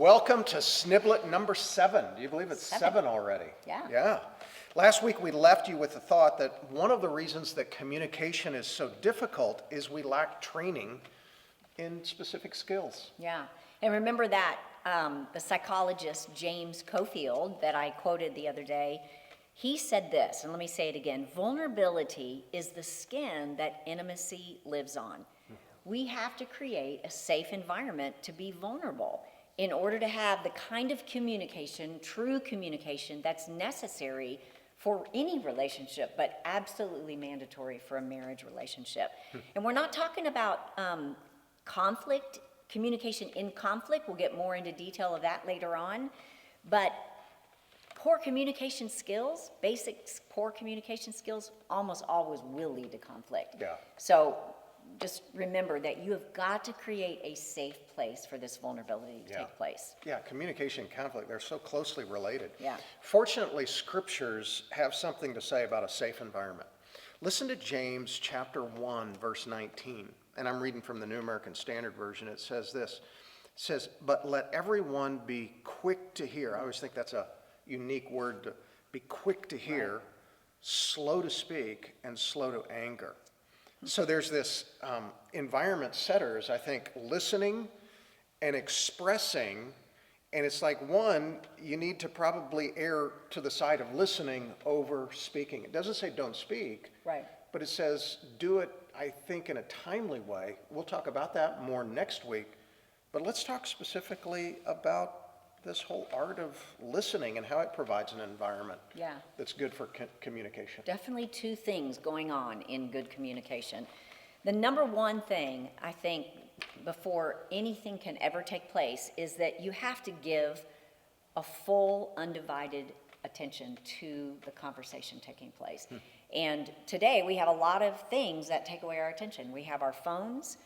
Welcome to Sniblet number 7. Do you believe it's 7 already? Yeah. Yeah. Last week we left you with the thought that one of the reasons that communication is so difficult is we lack training in specific skills. Yeah. And remember that the psychologist James Cofield that I quoted the other day, he said this, and let me say it again: vulnerability is the skin that intimacy lives on. We have to create a safe environment to be vulnerable in order to have the kind of communication, true communication, that's necessary for any relationship, but absolutely mandatory for a marriage relationship. And we're not talking about conflict, communication in conflict. We'll get more into detail of that later on. But poor communication skills, basic poor communication skills, almost always will lead to conflict. Yeah. So just remember that you have got to create a safe place for this vulnerability to take place. Yeah, communication and conflict, they're so closely related. Yeah. Fortunately, scriptures have something to say about a safe environment. Listen to James chapter 1, verse 19. And I'm reading from the New American Standard Version. It says this. It says, "But let everyone be quick to hear." I always think that's a unique word, to be quick to hear, right, slow to speak, and slow to anger. So there's this environment setters, I think, listening and expressing, and it's like, one, you need to probably err to the side of listening over speaking. It doesn't say don't speak, Right. but it says do it, I think, in a timely way. We'll talk about that more next week, but let's talk specifically about this whole art of listening and how it provides an environment that's good for communication. Definitely two things going on in good communication. The number one thing, I think, before anything can ever take place is that you have to give a full, undivided attention to the conversation taking place. And today we have a lot of things that take away our attention. We have our phones,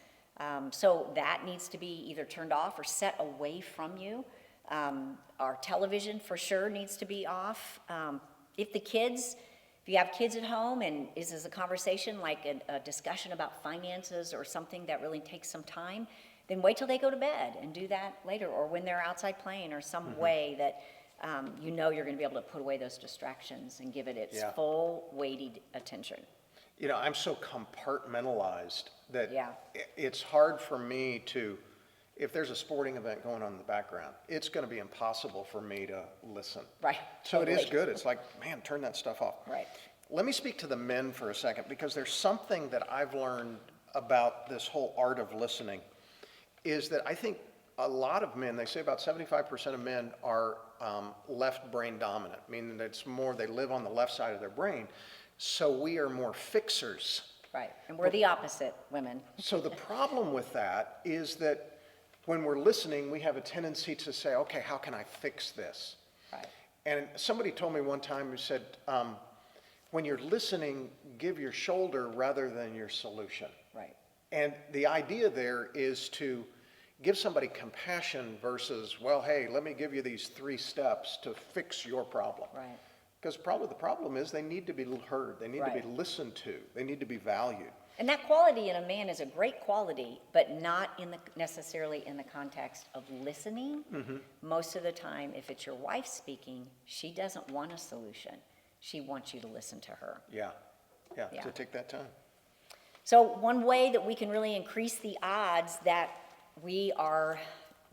so that needs to be either turned off or set away from you. Our television for sure needs to be off. If you have kids at home and this is a conversation like a discussion about finances or something that really takes some time, then wait till they go to bed and do that later, or when they're outside playing, or some way that you know you're going to be able to put away those distractions and give it its full weighted attention. You know, I'm so compartmentalized that it's hard for me to, if there's a sporting event going on in the background, it's going to be impossible for me to listen. Right. So It is good. It's like, man, turn that stuff off. Right. Let me speak to the men for a second, because there's something that I've learned about this whole art of listening, is that I think a lot of men, they say about 75% of men are left brain dominant, meaning that it's more, they live on the left side of their brain. So we are more fixers. Right. And we're the opposite, women. So the problem with that is that when we're listening, we have a tendency to say, okay, how can I fix this? Right. And somebody told me one time, who said, when you're listening, give your shoulder rather than your solution. Right. And the idea there is to give somebody compassion versus, well, hey, let me give you these 3 steps to fix your problem. Right. Because probably the problem is they need to be heard. They need to be listened to. They need to be valued. And that quality in a man is a great quality, but not necessarily in the context of listening. Most of the time, if it's your wife speaking, she doesn't want a solution. She wants you to listen to her. Yeah. To take that time. So one way that we can really increase the odds that we are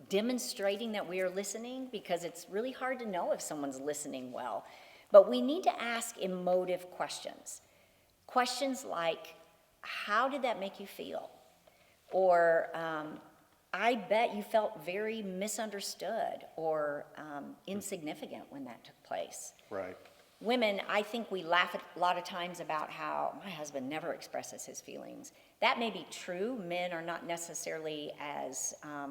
demonstrating that we are listening, because it's really hard to know if someone's listening well, but we need to ask emotive questions. Questions like, how did that make you feel? Or, I bet you felt very misunderstood or insignificant when that took place. Right. Women, I think we laugh a lot of times about how my husband never expresses his feelings. That may be true. Men are not necessarily as, I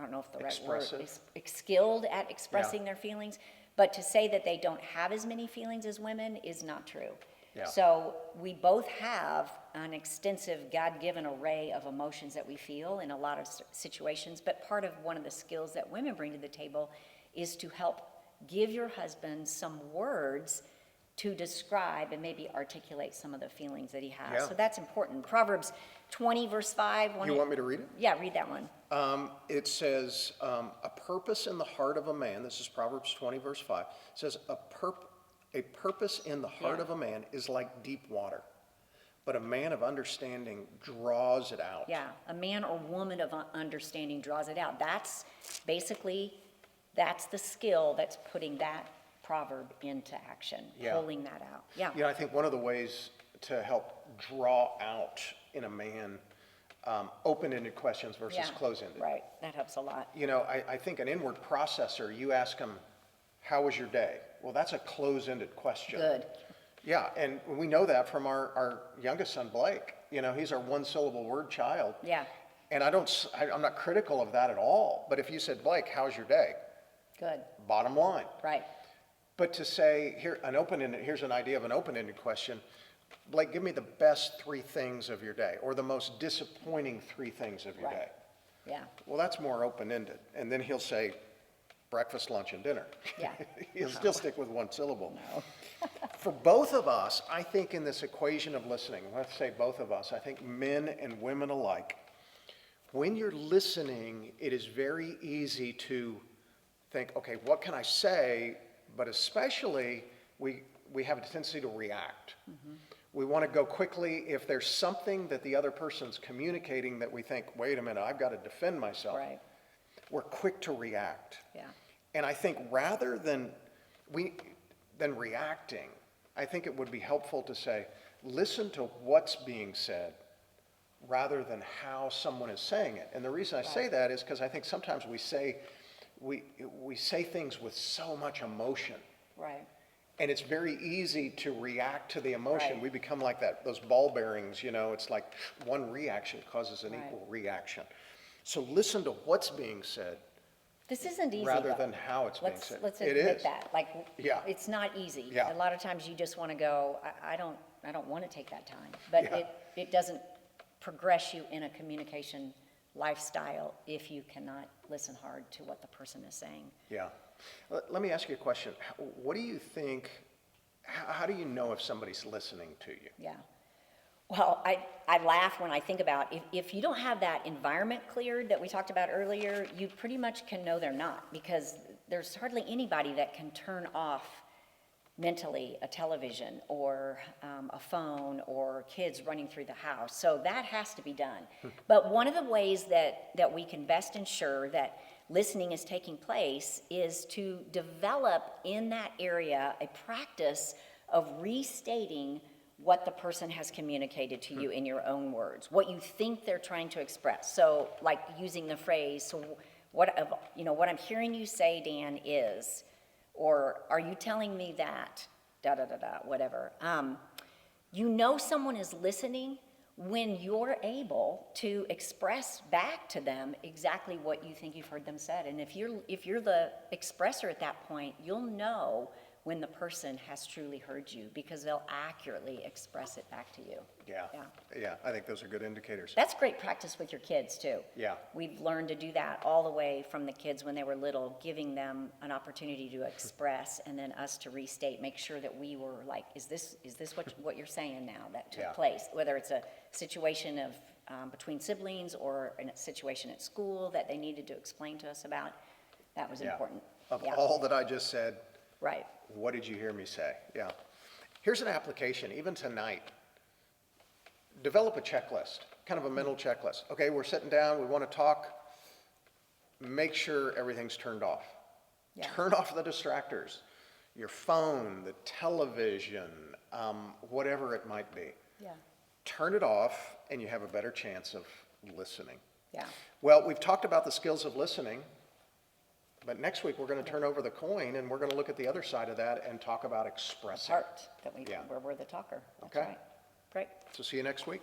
don't know if the right word is, skilled at expressing their feelings, but to say that they don't have as many feelings as women is not true. Yeah. So we both have an extensive God-given array of emotions that we feel in a lot of situations, but part of one of the skills that women bring to the table is to help give your husband some words to describe and maybe articulate some of the feelings that he has. Yeah. So that's important. Proverbs 20, verse 5. You want me to read it? Yeah, read that one. It says, a purpose in the heart of a man, this is Proverbs 20, verse 5, says, a purpose in the heart Yeah. of a man is like deep water, but a man of understanding draws it out. Yeah, a man or woman of understanding draws it out. That's basically, that's the skill that's putting that proverb into action, Yeah. pulling that out. Yeah, You know, I think one of the ways to help draw out in a man open-ended questions versus yeah, close-ended. right, that helps a lot. You know, I think an inward processor, you ask him, how was your day? Well, that's a close-ended question. Good, Yeah, and we know that from our youngest son, Blake. You know, he's our one-syllable word child. yeah, And I'm not critical of that at all. But if you said, Blake, how's your day? good, Bottom line. right, But to say, here's an idea of an open-ended question. Blake, give me the best 3 things of your day, or the most disappointing 3 things of your Right. day. yeah, Well, that's more open-ended. And then he'll say, breakfast, lunch, and dinner. Yeah. He'll still stick with one syllable. no, For both of us, I think in this equation of listening, let's say both of us, I think men and women alike, when you're listening, it is very easy to think, okay, what can I say? But especially, we have a tendency to react. We want to go quickly. If there's something that the other person's communicating that we think, wait a minute, I've got to defend myself. right, We're quick to react. yeah, And I think rather than reacting, I think it would be helpful to say, listen to what's being said rather than how someone is saying it. And the reason I say Right. that is because I think sometimes we say things with so much emotion. right, And it's very easy to react to the emotion. Right. We become like those ball bearings, you know, it's like one reaction causes an Right. equal reaction. So listen to what's being said this isn't easy, rather though. than how it's being said. Let's It admit is. that, like, Yeah. it's not easy. Yeah. A lot of times you just want to go, I don't want to take that time. But Yeah. it doesn't progress you in a communication lifestyle if you cannot listen hard to what the person is saying. Yeah. Let me ask you a question. What do you think, how do you know if somebody's listening to you? Yeah. Well, I laugh when I think about if you don't have that environment cleared that we talked about earlier, you pretty much can know they're not, because there's hardly anybody that can turn off mentally a television or a phone or kids running through the house. So that has to be done. But one of the ways that we can best ensure that listening is taking place is to develop in that area a practice of restating what the person has communicated to you in your own words, what you think they're trying to express. So like using the phrase, so what I'm hearing you say, Dan, is, or are you telling me that, da da da da, whatever. You know someone is listening when you're able to express back to them exactly what you think you've heard them said. And if you're the expressor at that point, you'll know when the person has truly heard you, because they'll accurately express it back to you. Yeah. Yeah. Yeah, I think those are good indicators. That's great practice with your kids, too. Yeah. We've learned to do that all the way from the kids when they were little, giving them an opportunity to express, and then us to restate, make sure that we were like, is this what you're saying now that took Yeah. place? Whether it's a situation of between siblings or a situation at school that they needed to explain to us about, that was Yeah. important. Of Yeah. all that I just said, Right. what did you hear me say? Yeah. Here's an application, even tonight. Develop a checklist, kind of a mental checklist. Okay, we're sitting down, we want to talk. Make sure everything's turned off. Yeah. Turn off the distractors, your phone, the television, whatever it might be. Yeah. Turn it off, and you have a better chance of listening. Yeah. Well, we've talked about the skills of listening, but next week we're going to turn over the coin, and we're going to look at the other side of that and talk about expressing. Part that Yeah. where we're the talker. That's Okay. right. Great. So see you next week.